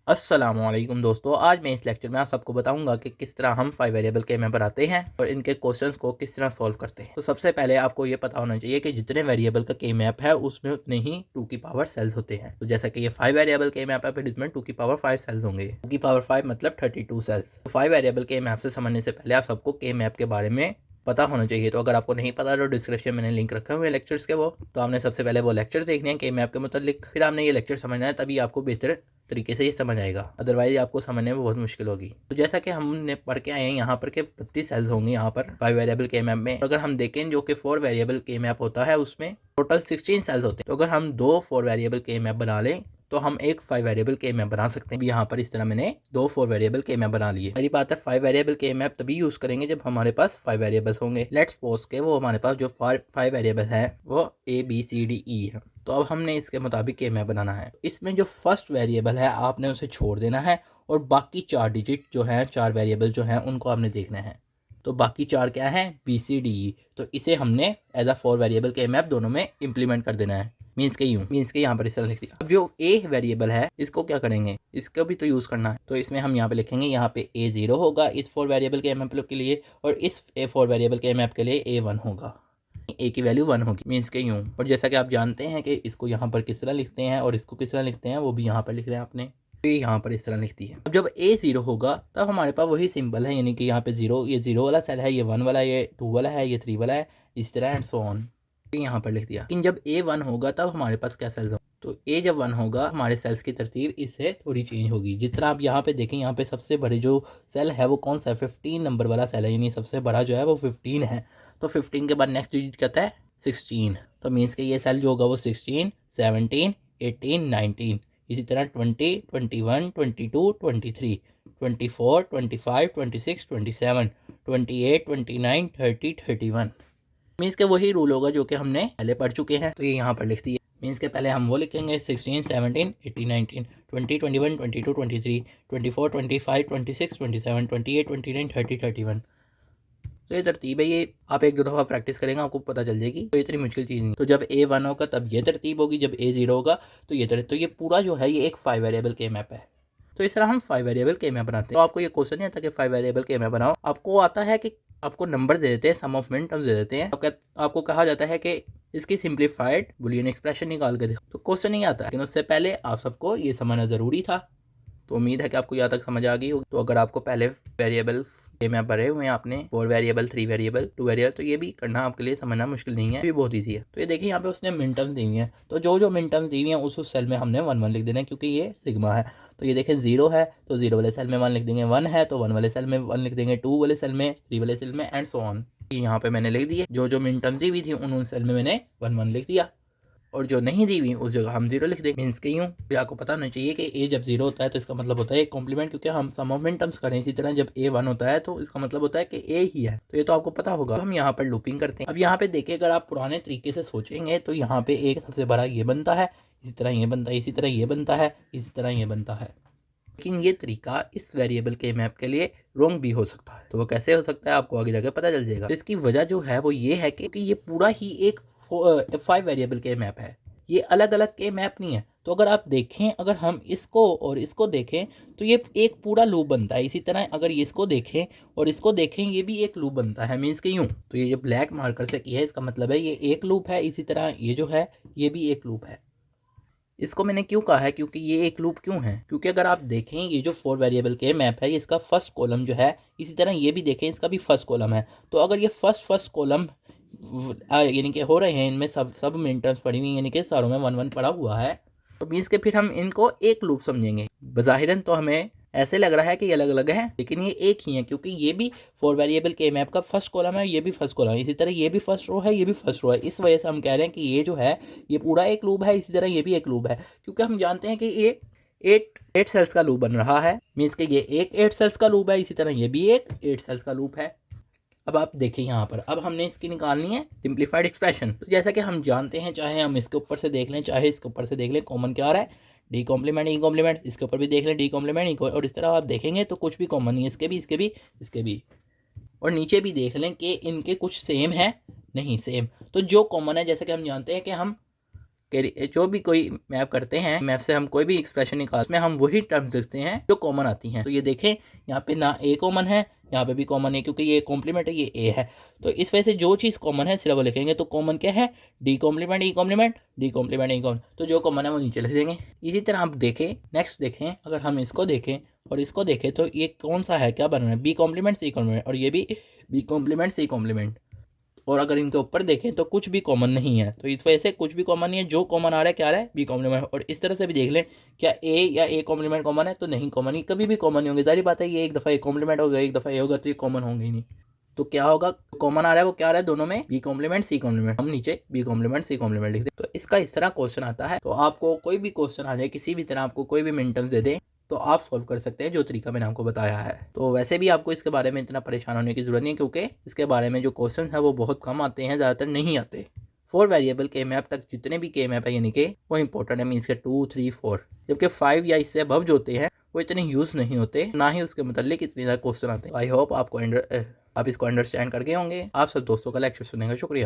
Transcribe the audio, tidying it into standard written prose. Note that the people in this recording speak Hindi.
अस्सलामुअलैकुम दोस्तों, आज मैं इस लेक्चर में आप सबको बताऊंगा कि किस तरह हम 5 वेरिएबल के मैप बनाते हैं और इनके क्वेश्चंस को किस तरह सॉल्व करते हैं। तो सबसे पहले आपको ये पता होना चाहिए कि जितने वेरिएबल का के मैप है उसमें उतने ही 2 की पावर सेल्स होते हैं। तो जैसा कि ये 5 वेरिएबल के मैप है फिर इसमें 2 की पावर 5 सेल्स होंगे। 2 की पावर 5 मतलब 32 सेल्स। तो 5 वेरिएबल के मैप से समझने से पहले आप सबको के मैप के बारे में पता होना चाहिए। तो अगर आपको नहीं पता तो डिस्क्रिप्शन में मैंने लिंक रखा हुए लेक्चर्स के, वो तो आपने सबसे पहले वो लेक्चर देखने हैं के मैप के मतलब, फिर आपने ये लेक्चर समझना है, तभी आपको बेहतर तरीके से ये समझ आएगा, अदरवाइज आपको समझने में बहुत मुश्किल होगी। तो जैसा कि हमने पढ़ के आए हैं यहाँ पर के 32 सेल्स होंगे यहाँ पर 5 वेरिएबल के मैप में। अगर हम देखें जो कि 4 वेरिएबल के मैप होता है उसमें टोटल 16 सेल्स होते हैं। तो अगर हम 2 4 वेरिएबल के मैप बना लें तो हम एक 5 वेरिएबल के मैप बना सकते हैं। यहाँ पर इस तरह मैंने 2 4 वेरिएबल के मैप बना लिए। मेरी बात है 5 वेरिएबल के मैप तभी यूज करेंगे जब हमारे पास 5 वेरिएबल्स होंगे। लेट्स सपोज के वो हमारे पास जो 5 वेरिएबल है वो ABCDE है। तो अब हमने इसके मुताबिक के मैप बनाना है। इसमें जो फर्स्ट वेरिएबल है आपने उसे छोड़ देना है और बाकी 4 डिजिट जो हैं, 4 वेरिएबल जो हैं उनको आपने देखना है। तो बाकी 4 क्या है, BCDE। तो इसे हमने एज अ 4 वेरिएबल के मैप दोनों में इंप्लीमेंट कर देना है। मीन्स के यहाँ पर इस तरह लिख दिया। अब जो A वेरिएबल है इसको क्या करेंगे, इसको भी तो यूज करना है। तो इसमें हम यहाँ पे लिखेंगे, यहाँ पे A0 होगा इस 4 वेरिएबल के मैप के लिए और इस 4 वेरिएबल के मैप के लिए A1 होगा। A की वैल्यू 1 होगी, मीन्स के यूँ। और जैसा कि आप जानते हैं कि इसको यहाँ पर किस तरह लिखते हैं और इसको किस तरह लिखते हैं, वो भी यहाँ पर लिख रहे हैं आपने। तो ये यहाँ पर इस तरह लिखती है। अब जब A0 होगा तब हमारे पास वही सिंबल है, यानी कि यहाँ पे 0, ये 0 वाला सेल है, ये 1 वाला, ये 2 वाला है, ये 3 वाला है, इस तरह एंड सो ऑन। यहाँ पर लिख दिया। लेकिन जब A1 होगा तब हमारे पास क्या सेल्स होंगे, तो A जब 1 होगा हमारे सेल्स की तरतीब इससे थोड़ी चेंज होगी। जिस तरह आप यहाँ पे देखें, यहाँ पे सबसे बड़े जो सेल है वो कौन सा है, 15 नंबर वाला सेल है, यानी सबसे बड़ा जो है वो 15 है। तो 15 के बाद नेक्स्ट डिजिट कहता है 16। तो मीन्स के ये सेल जो होगा वो 16, 17, 18, 19, इसी तरह 20, 21, 22, 23, 24, 25, 26, 27, 28, 29, 30, 31। मीन्स के वही रूल होगा जो कि हमने पहले पढ़ चुके हैं। तो ये यहाँ पर लिखती है। मीन्स के पहले हम वो लिखेंगे 16, 17, 18, 19, 20, 21, 22, 23, 24, 25, 26, 27, 28, 29, 30, 31। तो ये तरतीब है। ये आप एक दो दफ़ा प्रैक्टिस करेंगे आपको पता चल जाएगी। तो इतनी मुश्किल चीज़ नहीं। तो जब A1 होगा तब ये तरतीब होगी, जब A0 होगा तो ये तरतीब। तो ये पूरा जो है ये एक 5 वेरिएबल के मैप है। तो इस तरह हम 5 वेरिएबल के मैप बनाते हैं। तो आपको ये क्वेश्चन नहीं आता कि 5 वेरिएबल के मैप बनाओ, आपको आता है कि आपको नंबर दे देते हैं, सम ऑफ मिन टर्म्स दे देते हैं। आपको कहा जाता है कि इसकी सिंप्लीफाइड बुलियन एक्सप्रेशन निकाल के देखो। तो क्वेश्चन नहीं आता, लेकिन उससे पहले आप सबको ये समझना ज़रूरी था। तो उम्मीद है कि आपको यहाँ तक समझ आ गई होगी। तो अगर आपको पहले वेरिएबल के मैप भरे हुए हैं आपने, 4 वेरिएबल, 3 वेरिएबल, 2 वेरिएबल, तो ये भी करना आपके लिए समझना मुश्किल नहीं है, ये बहुत ईजी है। तो ये देखिए यहाँ पे उसने मिन टर्म्स दी हुई हैं। तो जो मिन टर्म्स दी हुई हैं उस सेल में हमने 1 1 लिख देना है, क्योंकि ये सिग्मा है। तो ये देखें 0 है तो 0 वाले सेल में 1 लिख देंगे, 1 है तो 1 वाले सेल में 1 लिख देंगे, 2 वाले सेल में, 3 वाले सेल में एंड सो ऑन। यहाँ पे मैंने लिख दिए जो मिन टर्म्स दी हुई थी उन सेल में मैंने 1 1 लिख दिया, और जो नहीं दी हुई उस जगह हम 0 लिख देंगे। मीन्स के यूँ। फिर आपको पता होना चाहिए कि A जब 0 होता है तो इसका मतलब होता है एक कॉम्प्लीमेंट, क्योंकि हम सम ऑफ मिन टर्म्स करें। इसी तरह जब A 1 होता है तो इसका मतलब होता है कि A ही है। तो ये तो आपको पता होगा। तो हम यहाँ पर लूपिंग करते हैं। अब यहाँ पे देखिए, अगर आप पुराने तरीके से सोचेंगे तो यहाँ पे एक सबसे बड़ा ये बनता है, इसी तरह ये बनता है, इसी तरह ये बनता है, इसी तरह ये बनता है। लेकिन ये तरीका इस वेरिएबल के मैप के लिए रॉन्ग भी हो सकता है। तो वो कैसे हो सकता है आपको आगे जाकर पता चल जाएगा। इसकी वजह जो है वो ये है कि ये पूरा ही एक 5 वेरिएबल के मैप है, ये अलग अलग के मैप नहीं है। तो अगर आप देखें, अगर हम इसको और इसको देखें तो ये एक पूरा लूप बनता है। इसी तरह अगर इसको देखें और इसको देखें ये भी एक लूप बनता है, मीन्स के यूँ। तो ये जो ब्लैक मार्कर से किया है इसका मतलब है ये एक लूप है। इसी तरह ये जो है ये भी एक लूप है। इसको मैंने क्यों कहा है, क्योंकि ये एक लूप क्यों है, क्योंकि अगर आप देखें ये जो 4 वेरिएबल के मैप है इसका फर्स्ट कॉलम जो है, इसी तरह ये भी देखें इसका भी फर्स्ट कॉलम है। तो अगर ये फर्स्ट कॉलम यानी कि हो रहे हैं, इनमें सब मिन टर्म्स पड़ी हुई, यानी कि सारों में 1 1 पड़ा हुआ है, तो मीन्स के फिर हम इनको एक लूप समझेंगे। बज़ाहिरन तो हमें ऐसे लग रहा है कि ये अलग अलग है, लेकिन ये एक ही है, क्योंकि ये भी 4 वेरिएबल के मैप का फर्स्ट कॉलम है, ये भी फर्स्ट कॉलम है, इसी तरह ये भी फर्स्ट रो है, ये भी फर्स्ट रो है। इस वजह से हम कह रहे हैं कि ये जो है ये पूरा एक लूप है, इसी तरह ये भी एक लूप है, क्योंकि हम जानते हैं कि ये 8 सेल्स का लूप बन रहा है। मीन्स कि ये एक 8 सेल्स का लूप है, इसी तरह ये भी एक 8 सेल्स का लूप है। अब आप देखिए यहाँ पर, अब हमने इसकी निकालनी है सिंप्लीफाइड एक्सप्रेशन। तो जैसा कि हम जानते हैं, चाहे हम इसके ऊपर से देख लें चाहे इसके ऊपर से देख लें, कॉमन क्या आ रहा है, डी कॉम्प्लीमेंट ई कॉम्प्लीमेंट। इसके ऊपर भी देख लें डी कॉम्प्लीमेंट, और इस तरह आप देखेंगे तो कुछ भी कॉमन नहीं है, इसके भी इसके भी इसके भी। और नीचे भी देख लें कि इनके कुछ सेम है, नहीं सेम। तो जो कॉमन है, जैसे कि हम जानते हैं कि हम जो भी कोई मैप करते हैं, मैप से हम कोई भी एक्सप्रेशन निकालते हैं, उसमें हम वही टर्म्स लिखते हैं जो कॉमन आती हैं। तो ये देखें यहाँ पे ना ए कॉमन है, यहाँ पे भी कॉमन है, क्योंकि ये कॉम्प्लीमेंट है, ये ए है। तो इस वजह से जो चीज़ कॉमन है सिर्फ वो लिखेंगे। तो कॉमन क्या है? D complement E complement, D complement E complement. तो जो कॉमन है वो नीचे लिख देंगे। इसी तरह आप देखें, नेक्स्ट देखें, अगर हम इसको देखें और इसको देखें तो ये कौन सा है, क्या बन रहा है? बी कॉम्प्लीमेंट सी कॉम्प्लीमेंट, और ये भी बी कॉम्प्लीमेंट सी कॉम्प्लीमेंट। और अगर इनके ऊपर देखें तो कुछ भी कॉमन नहीं है। तो इस वजह से कुछ भी कॉमन नहीं है, जो कॉमन आ रहा है क्या आ रहा है? B complement. और इस तरह से भी देख लें, क्या ए या ए कॉम्प्लीमेंट कॉमन है? तो नहीं, कॉमन ही कभी भी कॉमन नहीं होंगे। सारी बात है, ये एक दफ़ा ए कॉम्प्लीमेंट होगा, एक दफ़ा ए होगा, तो ये कॉमन होंगे ही नहीं। तो क्या होगा? कॉमन आ रहा है वो क्या आ रहा है दोनों में? B complement C complement. हम नीचे बी कॉम्प्लीमेंट सी कॉम्प्लीमेंट लिख दें। तो इसका इस तरह क्वेश्चन आता है। तो आपको कोई भी क्वेश्चन आ जाए, किसी भी तरह आपको कोई भी मिन टर्म्स दे दें, तो आप सॉल्व कर सकते हैं जो तरीका मैंने आपको बताया है। तो वैसे भी आपको इसके बारे में इतना परेशान होने की ज़रूरत नहीं है, क्योंकि इसके बारे में जो क्वेश्चन है वो बहुत कम आते हैं, ज़्यादातर नहीं आते। 4 वेरिएबल के मैप तक जितने भी के मैप है यानी कि वो इंपॉर्टेंट है, मीन्स के 2, 3, 4। जबकि 5 या इससे अबव जो होते हैं वो इतने यूज़ नहीं होते, ना ही उसके मतलब इतने ज़्यादा क्वेश्चन आते हैं। आई होप आप इसको अंडरस्टैंड करके होंगे। आप सब दोस्तों का लेक्चर सुनेंगे। शुक्रिया।